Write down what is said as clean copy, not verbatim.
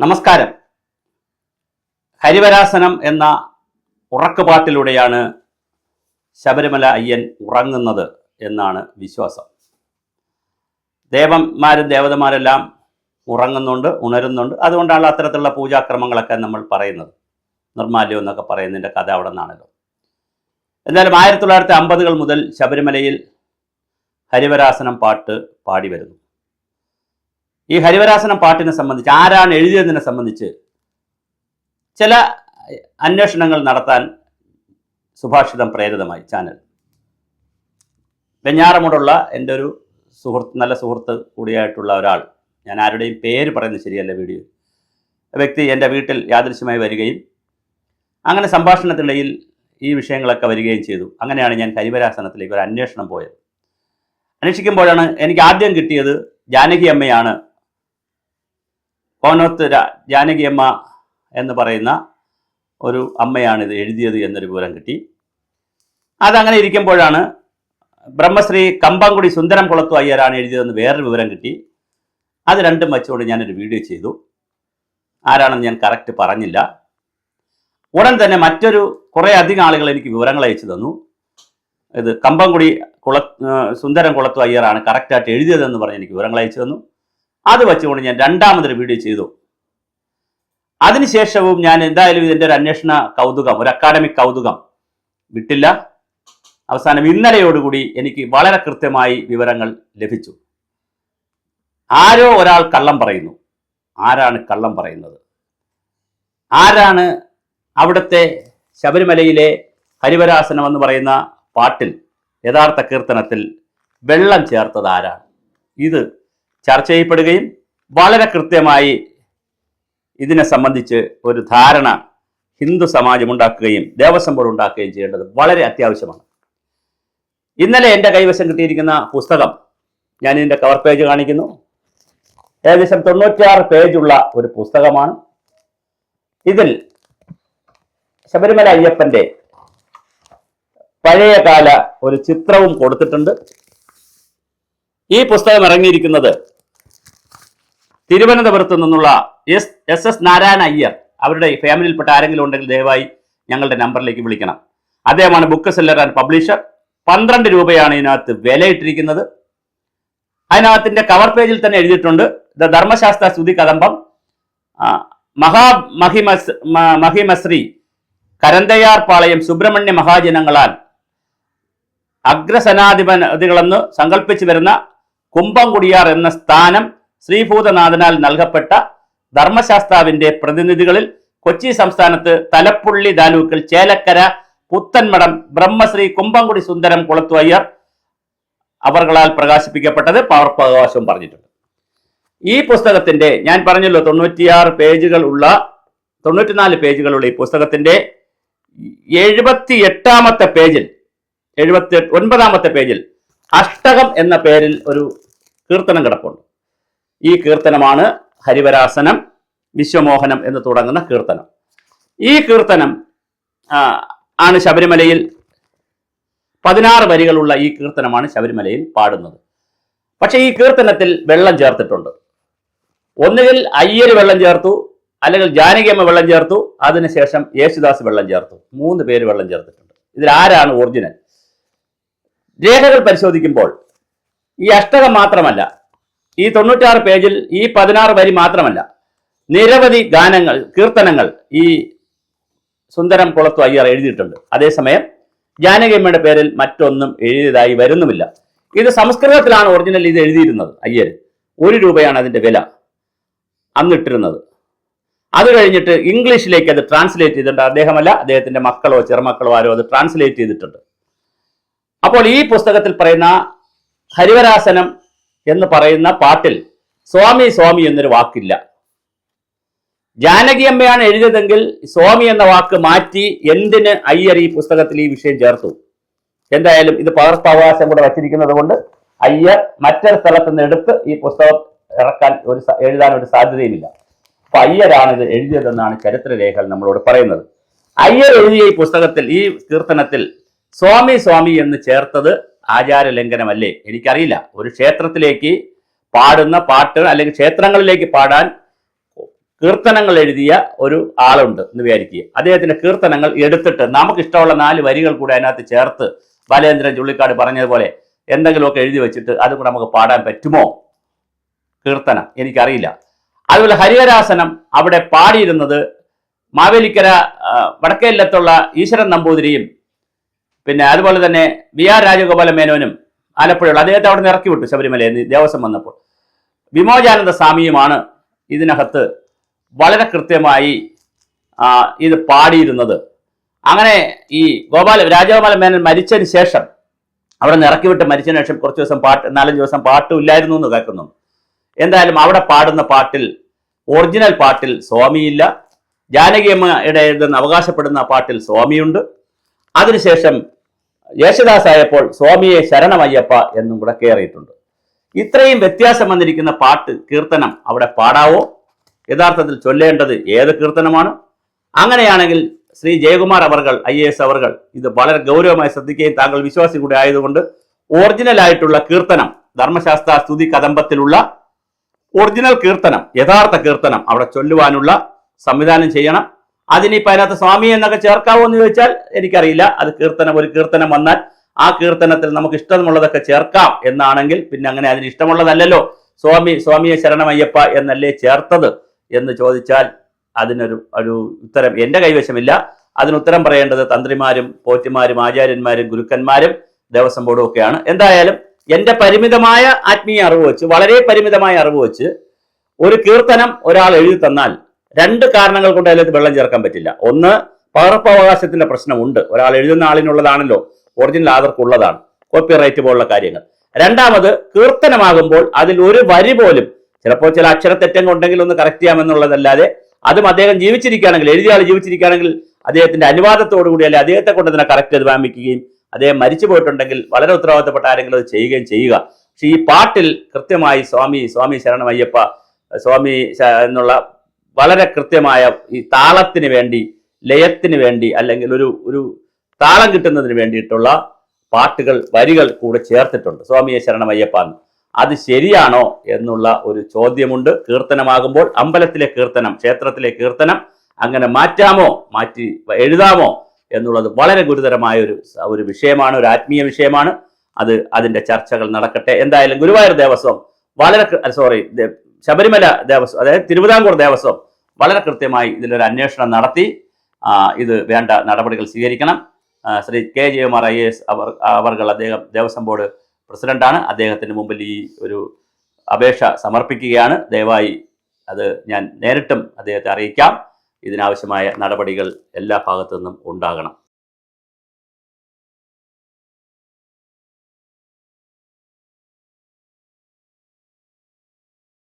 നമസ്കാരം. ഹരിവരാസനം എന്ന ഉറക്കുപാട്ടിലൂടെയാണ് ശബരിമല അയ്യൻ ഉറങ്ങുന്നത് എന്നാണ് വിശ്വാസം. ദേവന്മാരും ദേവതമാരെല്ലാം ഉറങ്ങുന്നുണ്ട്, ഉണരുന്നുണ്ട്. അതുകൊണ്ടാണ് അത്തരത്തിലുള്ള പൂജാക്രമങ്ങളൊക്കെ നമ്മൾ പറയുന്നത്. നിർമ്മാല്യം എന്നൊക്കെ പറയുന്നതിൻ്റെ കഥ അവിടെ നിന്നാണല്ലോ. എന്നാലും 1950 മുതൽ ശബരിമലയിൽ ഹരിവരാസനം പാട്ട് പാടി വരുന്നു. ഈ ഹരിവരാസനം പാട്ടിനെ സംബന്ധിച്ച്, ആരാണ് എഴുതിയതിനെ സംബന്ധിച്ച് ചില അന്വേഷണങ്ങൾ നടത്താൻ സുഭാഷിതം പ്രേരിതമായി ചാനൽ. വെഞ്ഞാറമൂടുള്ള എൻ്റെ ഒരു നല്ല സുഹൃത്ത് കൂടിയായിട്ടുള്ള ഒരാൾ, ഞാൻ ആരുടെയും പേര് പറയുന്നത് ശരിയല്ല വീഡിയോ, വ്യക്തി എൻ്റെ വീട്ടിൽ യാദൃശ്യമായി വരികയും അങ്ങനെ സംഭാഷണത്തിനിടയിൽ ഈ വിഷയങ്ങളൊക്കെ വരികയും ചെയ്തു. അങ്ങനെയാണ് ഞാൻ ഹരിവരാസനത്തിലേക്ക് ഒരു അന്വേഷണം പോയത്. അന്വേഷിക്കുമ്പോഴാണ് എനിക്ക് ആദ്യം കിട്ടിയത് ജാനകി അമ്മയാണ്, കോനോത്ത് ജാനകി അമ്മ എന്ന് പറയുന്ന ഒരു അമ്മയാണ് ഇത് എഴുതിയത് എന്നൊരു വിവരം കിട്ടി. അതങ്ങനെ ഇരിക്കുമ്പോഴാണ് ബ്രഹ്മശ്രീ കമ്പംകുടി സുന്ദരം കുളത്തു അയ്യരാണ് എഴുതിയതെന്ന് വേറൊരു വിവരം കിട്ടി. അത് രണ്ടും വെച്ചുകൊണ്ട് ഞാനൊരു വീഡിയോ ചെയ്തു. ആരാണെന്ന് ഞാൻ കറക്റ്റ് പറഞ്ഞില്ല. ഉടൻ തന്നെ കുറേ അധികം ആളുകൾ എനിക്ക് വിവരങ്ങൾ അയച്ചു തന്നു. ഇത് കമ്പംകുടി സുന്ദരം കുളത്തു അയ്യറാണ് കറക്റ്റായിട്ട് എഴുതിയതെന്ന് പറഞ്ഞ് എനിക്ക് വിവരങ്ങൾ അയച്ചു തന്നു. അത് വെച്ചുകൊണ്ട് ഞാൻ രണ്ടാമതൊരു വീഡിയോ ചെയ്തു. അതിനുശേഷവും ഞാൻ എന്തായാലും ഇതിൻ്റെ ഒരു അന്വേഷണ കൗതുകം, ഒരു അക്കാഡമിക് കൗതുകം വിട്ടില്ല. അവസാനം ഇന്നലെയോടുകൂടി എനിക്ക് വളരെ കൃത്യമായി വിവരങ്ങൾ ലഭിച്ചു. ആരോ ഒരാൾ കള്ളം പറയുന്നു. ആരാണ് കള്ളം പറയുന്നത്? ആരാണ് അവിടുത്തെ ശബരിമലയിലെ ഹരിവരാസനം എന്ന് പറയുന്ന പാട്ടിൽ, യഥാർത്ഥ കീർത്തനത്തിൽ വെള്ളം ചേർത്തത് ആരാണ്? ഇത് ചർച്ച ചെയ്യപ്പെടുകയും വളരെ കൃത്യമായി ഇതിനെ സംബന്ധിച്ച് ഒരു ധാരണ ഹിന്ദു സമാജം ഉണ്ടാക്കുകയും ദേവസ്വം ബോർഡ് ഉണ്ടാക്കുകയും ചെയ്യേണ്ടത് വളരെ അത്യാവശ്യമാണ്. ഇന്നലെ എൻ്റെ കൈവശം കിട്ടിയിരിക്കുന്ന പുസ്തകം ഞാൻ ഇതിൻ്റെ കവർ പേജ് കാണിക്കുന്നു. ഏകദേശം 96 പേജുള്ള ഒരു പുസ്തകമാണ്. ഇതിൽ ശബരിമല അയ്യപ്പൻ്റെ പഴയകാല ഒരു ചിത്രവും കൊടുത്തിട്ടുണ്ട്. ഈ പുസ്തകം ഇറങ്ങിയിരിക്കുന്നത് തിരുവനന്തപുരത്ത് നിന്നുള്ള എസ് നാരായണ അയ്യർ. അവരുടെ ഫാമിലിയിൽപ്പെട്ട ആരെങ്കിലും ഉണ്ടെങ്കിൽ ദയവായി ഞങ്ങളുടെ നമ്പറിലേക്ക് വിളിക്കണം. അദ്ദേഹമാണ് ബുക്ക് സെല്ലർ ആൻഡ് പബ്ലിഷർ. 12 രൂപയാണ് ഇതിനകത്ത് വിലയിട്ടിരിക്കുന്നത്. അതിനകത്തിന്റെ കവർ പേജിൽ തന്നെ എഴുതിയിട്ടുണ്ട്, ദ ധർമ്മശാസ്ത്ര സ്തുതി കദംബം മഹിമശ്രീ കരന്തയാർ പാളയം സുബ്രഹ്മണ്യ മഹാജനങ്ങളാൽ അഗ്രസനാധിപതികളെന്ന് സങ്കല്പിച്ചു വരുന്ന കുമ്പംകുടിയാർ എന്ന സ്ഥാനം ശ്രീഭൂതനാഥനാൽ നൽകപ്പെട്ട ധർമ്മശാസ്താവിന്റെ പ്രതിനിധികളിൽ കൊച്ചി സംസ്ഥാനത്ത് തലപ്പുള്ളി താലൂക്കിൽ ചേലക്കര പുത്തൻമഠം ബ്രഹ്മശ്രീ കുമ്പംകുടി സുന്ദരം കുളത്തു അയ്യർ അവർകളാൽ പ്രകാശിപ്പിക്കപ്പെട്ടത് പകർപ്പവകാശവും പറഞ്ഞിട്ടുണ്ട്. ഈ പുസ്തകത്തിന്റെ, ഞാൻ പറഞ്ഞല്ലോ 96 പേജുകളുള്ള 94 പേജുകളുള്ള ഈ പുസ്തകത്തിന്റെ 78ാമത്തെ പേജിൽ 79ാമത്തെ പേജിൽ അഷ്ടകം എന്ന പേരിൽ ഒരു കീർത്തനം കിടപ്പുണ്ട്. ഈ കീർത്തനമാണ് ഹരിവരാസനം വിശ്വമോഹനം എന്ന് തുടങ്ങുന്ന കീർത്തനം. ഈ കീർത്തനം ആണ് ശബരിമലയിൽ 16 വരികളുള്ള ഈ കീർത്തനമാണ് ശബരിമലയിൽ പാടുന്നത്. പക്ഷെ ഈ കീർത്തനത്തിൽ വെള്ളം ചേർത്തിട്ടുണ്ട്. ഒന്നുകിൽ അയ്യര് വെള്ളം ചേർത്തു, അല്ലെങ്കിൽ ജാനകിയമ്മ വെള്ളം ചേർത്തു, അതിനുശേഷം യേശുദാസ് വെള്ളം ചേർത്തു. 3 പേര് വെള്ളം ചേർത്തിട്ടുണ്ട്. ഇതിൽ ആരാണ് ഒറിജിനൽ? രേഖകൾ പരിശോധിക്കുമ്പോൾ ഈ അഷ്ടകം മാത്രമല്ല, ഈ 96 പേജിൽ ഈ 16 വരി മാത്രമല്ല, നിരവധി ഗാനങ്ങൾ, കീർത്തനങ്ങൾ ഈ സുന്ദരം കുളത്തു അയ്യർ എഴുതിയിട്ടുണ്ട്. അതേസമയം ജാനകിയമ്മയുടെ പേരിൽ മറ്റൊന്നും എഴുതിയതായി വരുന്നുമില്ല. ഇത് സംസ്കൃതത്തിലാണ് ഒറിജിനൽ ഇത് എഴുതിയിരുന്നത്. അയ്യർ 1 രൂപയാണ് അതിന്റെ വില അന്നിട്ടിരുന്നത്. അത് കഴിഞ്ഞിട്ട് ഇംഗ്ലീഷിലേക്ക് അത് ട്രാൻസ്ലേറ്റ് ചെയ്തിട്ടുണ്ട്. അദ്ദേഹമല്ല, അദ്ദേഹത്തിന്റെ മക്കളോ ചെറുമക്കളോ ആരോ അത് ട്രാൻസ്ലേറ്റ് ചെയ്തിട്ടുണ്ട്. അപ്പോൾ ഈ പുസ്തകത്തിൽ പറയുന്ന ഹരിവരാസനം എന്ന് പറയുന്ന പാട്ടിൽ സ്വാമി സ്വാമി എന്നൊരു വാക്കില്ല. ജാനകിയമ്മയാണ് എഴുതിയതെങ്കിൽ സ്വാമി എന്ന വാക്ക് മാറ്റി എന്തിന് അയ്യർ ഈ പുസ്തകത്തിൽ ഈ വിഷയം ചേർത്തു? എന്തായാലും ഇത് പകർപ്പവകാശം കൂടെ വച്ചിരിക്കുന്നത് കൊണ്ട് അയ്യർ മറ്റൊരു സ്ഥലത്ത് നിന്ന് എടുത്ത് ഈ പുസ്തകം എഴുതാൻ ഒരു സാധ്യതയുമില്ല. അപ്പൊ അയ്യരാണ് ഇത് എഴുതിയതെന്നാണ് ചരിത്രരേഖകൾ നമ്മളോട് പറയുന്നത്. അയ്യർ എഴുതിയ ഈ പുസ്തകത്തിൽ, ഈ കീർത്തനത്തിൽ സ്വാമി സ്വാമി എന്ന് ചേർത്തത് ആചാര ലംഘനമല്ലേ? എനിക്കറിയില്ല. ഒരു ക്ഷേത്രത്തിലേക്ക് പാടുന്ന പാട്ട് അല്ലെങ്കിൽ ക്ഷേത്രങ്ങളിലേക്ക് പാടാൻ കീർത്തനങ്ങൾ എഴുതിയ ഒരു ആളുണ്ട് എന്ന് വിചാരിക്കുക. അദ്ദേഹത്തിന്റെ കീർത്തനങ്ങൾ എടുത്തിട്ട് നമുക്ക് ഇഷ്ടമുള്ള 4 വരികൾ കൂടെ അതിനകത്ത് ചേർത്ത് ബാലേന്ദ്രൻ ചുള്ളിക്കാട് പറഞ്ഞതുപോലെ എന്തെങ്കിലുമൊക്കെ എഴുതി വെച്ചിട്ട് അതും കൂടെ നമുക്ക് പാടാൻ പറ്റുമോ? കീർത്തനം എനിക്കറിയില്ല. അതുപോലെ ഹരിവരാസനം അവിടെ പാടിയിരുന്നത് മാവേലിക്കര വടക്കേല്ലത്തുള്ള ഈശ്വരൻ നമ്പൂതിരിയും പിന്നെ അതുപോലെ തന്നെ VR രാജഗോപാല മേനോനും ആലപ്പുഴയുള്ള അദ്ദേഹത്തെ അവിടെ നിന്ന് ഇറക്കി വിട്ടു ശബരിമലയിൽ ദേവസ്വം വന്നപ്പോൾ. വിമോചാനന്ദ സ്വാമിയുമാണ് ഇതിനകത്ത് വളരെ കൃത്യമായി ഇത് പാടിയിരുന്നത്. അങ്ങനെ ഈ രാജഗോപാല മേനോൻ മരിച്ചതിന് ശേഷം അവിടെ നിന്ന് ഇറക്കി വിട്ട് മരിച്ചതിന് ശേഷം കുറച്ച് ദിവസം 4-5 ദിവസം പാട്ടും ഇല്ലായിരുന്നു എന്ന് കേൾക്കുന്നു. എന്തായാലും അവിടെ പാടുന്ന പാട്ടിൽ ഒറിജിനൽ പാട്ടിൽ സ്വാമിയില്ല. ജാനകിയമ്മയുടെ അവകാശപ്പെടുന്ന പാട്ടിൽ സ്വാമിയുണ്ട്. അതിനുശേഷം യേശുദാസ് ആയപ്പോൾ സ്വാമിയെ ശരണമയ്യപ്പ എന്നും കൂടെ കയറിയിട്ടുണ്ട്. ഇത്രയും വ്യത്യാസം വന്നിരിക്കുന്ന പാട്ട് കീർത്തനം അവിടെ പാടാവോ? യഥാർത്ഥത്തിൽ ചൊല്ലേണ്ടത് ഏത് കീർത്തനമാണ്? അങ്ങനെയാണെങ്കിൽ ശ്രീ ജയകുമാർ അവർകൾ IAS അവർകൾ ഇത് വളരെ ഗൗരവമായി ശ്രദ്ധിക്കുകയും താങ്കൾ വിശ്വാസി കൂടി ആയതുകൊണ്ട് ഒറിജിനൽ ആയിട്ടുള്ള കീർത്തനം ധർമ്മശാസ്ത്ര സ്തുതി കദംബത്തിലുള്ള ഒറിജിനൽ കീർത്തനം യഥാർത്ഥ കീർത്തനം അവിടെ ചൊല്ലുവാനുള്ള സംവിധാനം ചെയ്യണം. അതിനിപ്പോൾ അതിനകത്ത് സ്വാമി എന്നൊക്കെ ചേർക്കാവോ എന്ന് ചോദിച്ചാൽ എനിക്കറിയില്ല. അത് ഒരു കീർത്തനം വന്നാൽ ആ കീർത്തനത്തിൽ നമുക്ക് ഇഷ്ടമുള്ളതൊക്കെ ചേർക്കാം എന്നാണെങ്കിൽ പിന്നെ അങ്ങനെ അതിന് ഇഷ്ടമുള്ളതല്ലല്ലോ. സ്വാമിയെ ശരണമയ്യപ്പ എന്നല്ലേ ചേർത്തത് എന്ന് ചോദിച്ചാൽ അതിനൊരു ഉത്തരം എൻ്റെ കൈവശമില്ല. അതിനുത്തരം പറയേണ്ടത് തന്ത്രിമാരും പോറ്റിമാരും ആചാര്യന്മാരും ഗുരുക്കന്മാരും ദേവസ്വം ബോർഡും ഒക്കെയാണ്. എന്തായാലും എൻ്റെ പരിമിതമായ ആത്മീയ അറിവ് വെച്ച് വളരെ പരിമിതമായ അറിവ് വെച്ച് ഒരു കീർത്തനം ഒരാൾ എഴുതി തന്നാൽ 2 കാരണങ്ങൾ കൊണ്ട് അതിലേക്ക് വെള്ളം ചേർക്കാൻ പറ്റില്ല. ഒന്ന്, പകർപ്പവകാശത്തിന്റെ പ്രശ്നമുണ്ട്. ഒരാൾ എഴുതുന്ന ആളിനുള്ളതാണല്ലോ, ഒറിജിനൽ ആദർക്കുള്ളതാണ്, കോപ്പിറൈറ്റ് പോലുള്ള കാര്യങ്ങൾ. രണ്ടാമത്, കീർത്തനമാകുമ്പോൾ അതിൽ ഒരു വരി പോലും ചിലപ്പോൾ ചില അക്ഷരത്തെറ്റം ഉണ്ടെങ്കിൽ ഒന്ന് കറക്റ്റ് ചെയ്യാമെന്നുള്ളതല്ലാതെ അതും അദ്ദേഹം ജീവിച്ചിരിക്കുകയാണെങ്കിൽ, എഴുതിയ ആൾ ജീവിച്ചിരിക്കുകയാണെങ്കിൽ അദ്ദേഹത്തിന്റെ അനുവാദത്തോടുകൂടി അല്ലെ അദ്ദേഹത്തെ കൊണ്ട് തന്നെ കറക്റ്റ് ചെയ്ത് വാമിക്കുകയും അദ്ദേഹം മരിച്ചു പോയിട്ടുണ്ടെങ്കിൽ വളരെ ഉത്തരവാദിത്തപ്പെട്ട ആരെങ്കിലും അത് ചെയ്യുകയും ചെയ്യുക. പക്ഷെ ഈ പാട്ടിൽ കൃത്യമായി സ്വാമി ശരണമയ്യപ്പ സ്വാമി എന്നുള്ള വളരെ കൃത്യമായ ഈ താളത്തിന് വേണ്ടി, ലയത്തിന് വേണ്ടി, അല്ലെങ്കിൽ ഒരു താളം കിട്ടുന്നതിന് വേണ്ടിയിട്ടുള്ള വരികൾ കൂടെ ചേർത്തിട്ടുണ്ട് സ്വാമിയെ ശരണമയ്യപ്പ എന്ന്. അത് ശരിയാണോ എന്നുള്ള ഒരു ചോദ്യമുണ്ട്. കീർത്തനമാകുമ്പോൾ അമ്പലത്തിലെ കീർത്തനം, ക്ഷേത്രത്തിലെ കീർത്തനം അങ്ങനെ മാറ്റി എഴുതാമോ എന്നുള്ളത് വളരെ ഗുരുതരമായ ഒരു വിഷയമാണ്, ഒരു ആത്മീയ വിഷയമാണ്. അതിന്റെ ചർച്ചകൾ നടക്കട്ടെ. എന്തായാലും ഗുരുവായൂർ ദേവസ്വം ശബരിമല ദേവസ്വം, അതായത് തിരുവിതാംകൂർ ദേവസ്വം വളരെ കൃത്യമായി ഇതിലൊരു അന്വേഷണം നടത്തി ഇത് വേണ്ട നടപടികൾ സ്വീകരിക്കണം. ശ്രീ K. ജയകുമാർ IAS അദ്ദേഹം ദേവസ്വം ബോർഡ് പ്രസിഡന്റാണ്. അദ്ദേഹത്തിന് മുമ്പിൽ ഈ ഒരു അപേക്ഷ സമർപ്പിക്കുകയാണ്. ദയവായി അത് ഞാൻ നേരിട്ടും അദ്ദേഹത്തെ അറിയിക്കാം. ഇതിനാവശ്യമായ നടപടികൾ എല്ലാ ഭാഗത്തു നിന്നും ഉണ്ടാകണം.